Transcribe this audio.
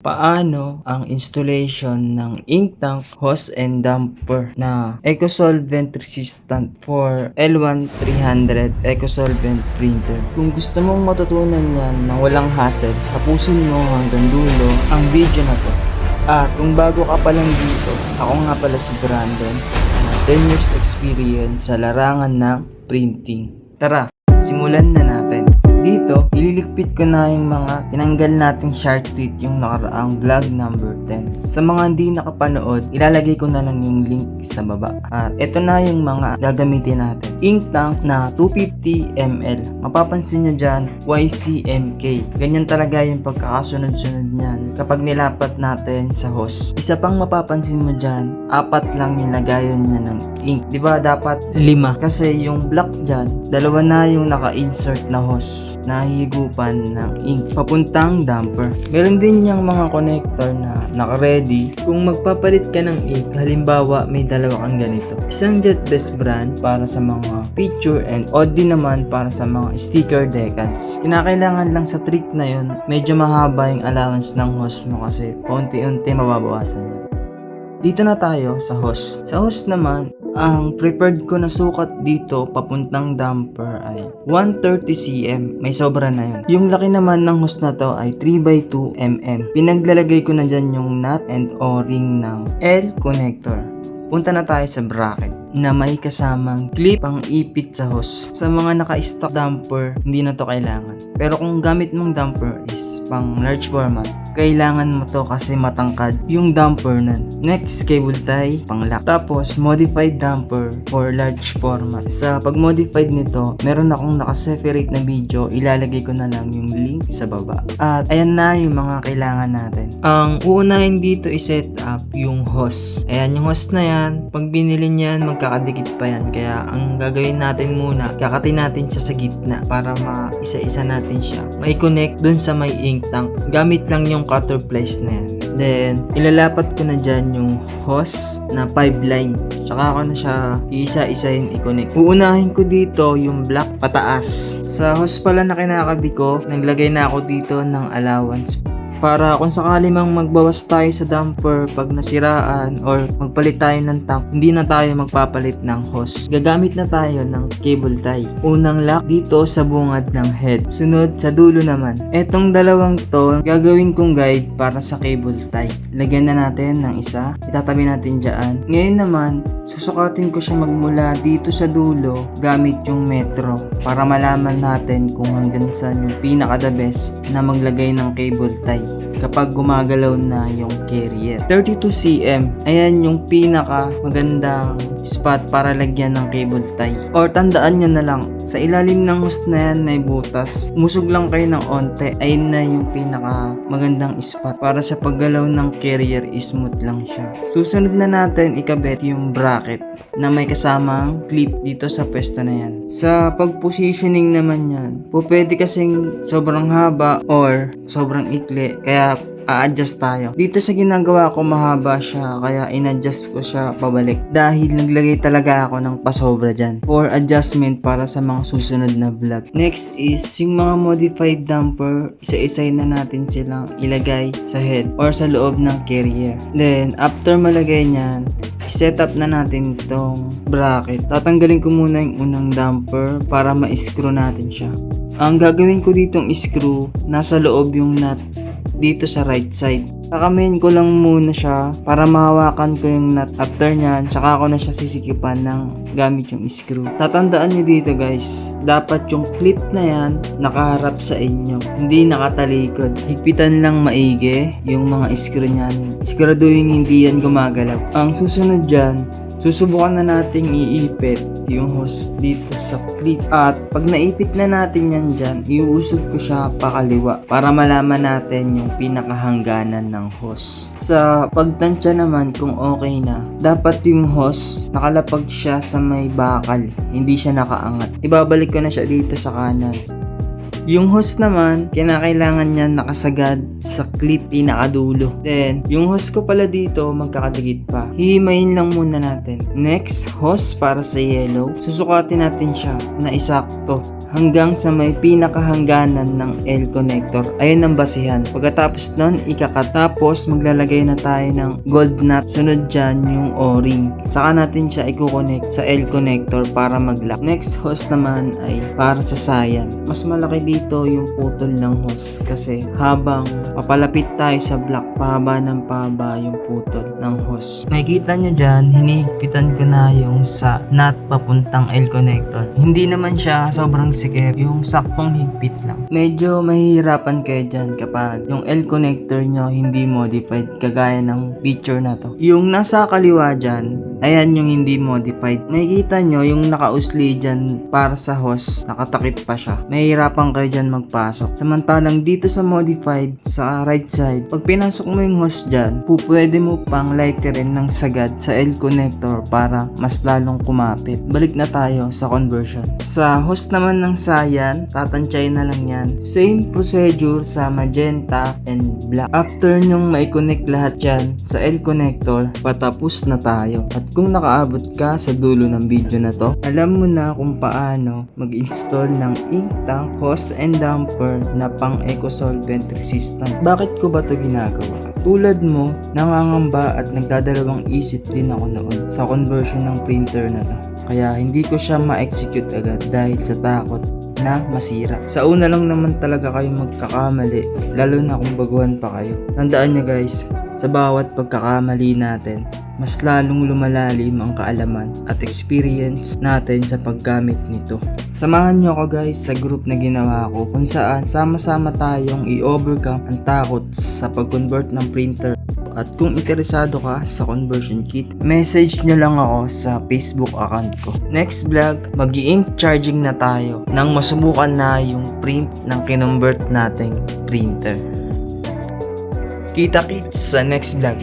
Paano ang installation ng ink tank, hose and damper na eco-solvent resistant for L1300 eco-solvent printer? Kung gusto mong matutunan yan na walang hassle, tapusin mo hanggang dulo ang video na to. At kung bago ka pa lang dito, ako nga pala si Brandon, 10 years experience sa larangan ng printing. Tara, simulan na natin. Dito, ililigpit ko na yung mga tinanggal nating shark teeth yung nakaraang vlog number 10. Sa mga hindi nakapanood, ilalagay ko na lang yung link sa baba. At ito na yung mga gagamitin natin. Ink tank na 250 ml. Mapapansin nyo dyan, YCMK. Ganyan talaga yung pagkakasunod-sunod niyan kapag nilapat natin sa hose. Isa pang mapapansin mo dyan, 4 lang yung lagayan niya ng ink. Diba dapat 5? Kasi yung black dyan, 2 na yung naka-insert na hose na higupan ng ink papuntang damper. Meron din yung mga connector na naka-ready kung magpapalit ka ng ink. Halimbawa, may 2 kang ganito. Isang JetBest brand para sa mga picture and odd din naman para sa mga sticker decals. Kinakailangan lang sa trick na yun, medyo mahaba yung allowance ng hose mo kasi paunti-unti mababawasan yan. Dito na tayo sa hose. Sa hose naman, ang prepared ko na sukat dito papuntang damper ay 130 cm. May sobra na yun. Yung laki naman ng hose na to ay 3x2 mm. Pinaglalagay ko na dyan yung nut and o-ring ng L connector. Punta na tayo sa bracket na may kasamang clip pang ipit sa hose. Sa mga naka-stock damper, hindi na to kailangan. Pero kung gamit mong damper is pang large format, kailangan mo to kasi matangkad yung damper nun. Next, cable tie, pang lock. Tapos, modified damper for large format. Sa pag-modified nito, meron akong nakaseparate na video. Ilalagay ko na lang yung link sa baba. At ayan na yung mga kailangan natin. Ang uunahin dito i-set up yung hose. Ayan yung hose na yan. Pag binili niyan, magkakadikit pa yan. Kaya ang gagawin natin muna, kakatin natin siya sa gitna para maisa-isa natin siya. May connect dun sa may ink tank. Gamit lang yung cutter place na yan. Then, ilalapat ko na dyan yung hose na 5 line. Tsaka ako na siya isa-isahin i-connect. Uunahin ko dito yung black pataas. Sa hose pala na kinakabi ko, naglagay na ako dito ng allowance. Para kung sakali mang magbawas tayo sa damper pag nasiraan or magpalit tayo ng tank, hindi na tayo magpapalit ng hose. Gagamit na tayo ng cable tie. Unang lock dito sa bungad ng head. Sunod sa dulo naman. Etong 2 to, gagawin kong guide para sa cable tie. Lagyan na natin ng isa. Itatabi natin dyan. Ngayon naman, susukatin ko siya magmula dito sa dulo gamit yung metro para malaman natin kung hanggang saan yung pinaka the best na maglagay ng cable tie kapag gumagalaw na yung carrier. 32 cm, ayan yung pinaka magandang spot para lagyan ng cable tie. Or tandaan nyo na lang, sa ilalim ng hose na yan may butas. Musog lang kayo ng onte, ayun na yung pinaka magandang spot para sa paggalaw ng carrier smooth lang siya. Susunod na natin ikabit yung bracket na may kasamang clip dito sa pwesto na yan. Sa pag-positioning naman yan, pwede kasing sobrang haba or sobrang ikli, kaya a-adjust tayo. Dito sa ginagawa ko mahaba siya, kaya in-adjust ko siya pabalik dahil naglagay talaga ako ng pasobra dyan for adjustment para sa mga susunod na vlog. Next is yung mga modified damper, isa-isay na natin silang ilagay sa head or sa loob ng carrier. Then after malagay nyan, set up na natin itong bracket. Tatanggalin ko muna yung unang damper para ma-screw natin siya. Ang gagawin ko ditong screw, nasa loob yung nut dito sa right side. Kakamayin ko lang muna siya para mahawakan ko yung nut. After nyan, tsaka ako na siya sisikipan ng gamit yung screw. Tatandaan nyo dito guys, dapat yung clip na yan nakaharap sa inyo, hindi nakatalikod. Higpitan lang maigi yung mga screw nyan. Siguraduhin hindi yan gumagalaw. Ang susunod dyan, susubukan na nating iipit yung hose dito sa clip. At pag naipit na natin yan dyan, iuusog ko siya pakaliwa para malaman natin yung pinakahangganan ng hose. Sa pagtansya naman kung okay na, dapat yung hose nakalapag siya sa may bakal, hindi siya nakaangat. Ibabalik ko na siya dito sa kanan. Yung hose naman, kinakailangan niya nakasagad sa clip pinakadulo. Then, yung hose ko pala dito, magkakadikit pa. Hihimayin lang muna natin. Next, hose para sa yellow. Susukatin natin siya na isakto hanggang sa may pinakahangganan ng L connector. Ayun ang basihan. Pagkatapos nun, ikakatapos maglalagay na tayo ng gold nut. Sunod dyan yung O-ring. Saka natin siya i-connect sa L connector para mag-lock. Next hose naman ay para sa sayan. Mas malaki dito yung putol ng hose kasi habang papalapit tayo sa block, pahaba ng pahaba yung putol ng hose. Makikita nyo dyan, hinihigpitan ko na yung sa nut papuntang L connector. Hindi naman siya sobrang sikip, yung saktong higpit lang. Medyo mahihirapan kayo dyan kapag yung L connector nyo hindi modified kagaya ng picture na to. Yung nasa kaliwa dyan, ayan yung hindi modified. Makikita nyo yung nakausli dyan para sa hose, nakatakip pa siya. Mahihirapan kayo dyan magpasok. Samantalang dito sa modified, sa right side, pag pinasok mo yung hose dyan, pwede mo pang lighterin ng sagad sa L connector para mas lalong kumapit. Balik na tayo sa conversion. Sa hose naman ng sayan, tatansyahin na lang yan. Same procedure sa magenta and black. After nyong mai-connect lahat yan sa L connector, patapos na tayo. At kung nakaabot ka sa dulo ng video na to, alam mo na kung paano mag-install ng ink tank, hose and damper na pang eco solvent resistant. Bakit ko ba to ginagawa? Tulad mo, nangangamba at nagdadalawang isip din ako noon sa conversion ng printer na to. Kaya hindi ko siya ma-execute agad dahil sa takot na masira. Sa una lang naman talaga kayo magkakamali, lalo na kung baguhan pa kayo. Tandaan nyo guys, sa bawat pagkakamali natin, mas lalong lumalalim ang kaalaman at experience natin sa paggamit nito. Samahan nyo ako guys sa group na ginawa ko kung saan sama-sama tayong i-overcome ang takot sa pag-convert ng printer. At kung interesado ka sa conversion kit, message nyo lang ako sa Facebook account ko. Next vlog, mag-i-ink charging na tayo nang masubukan na yung print ng kinonvert nating printer. Kita-kits sa next vlog.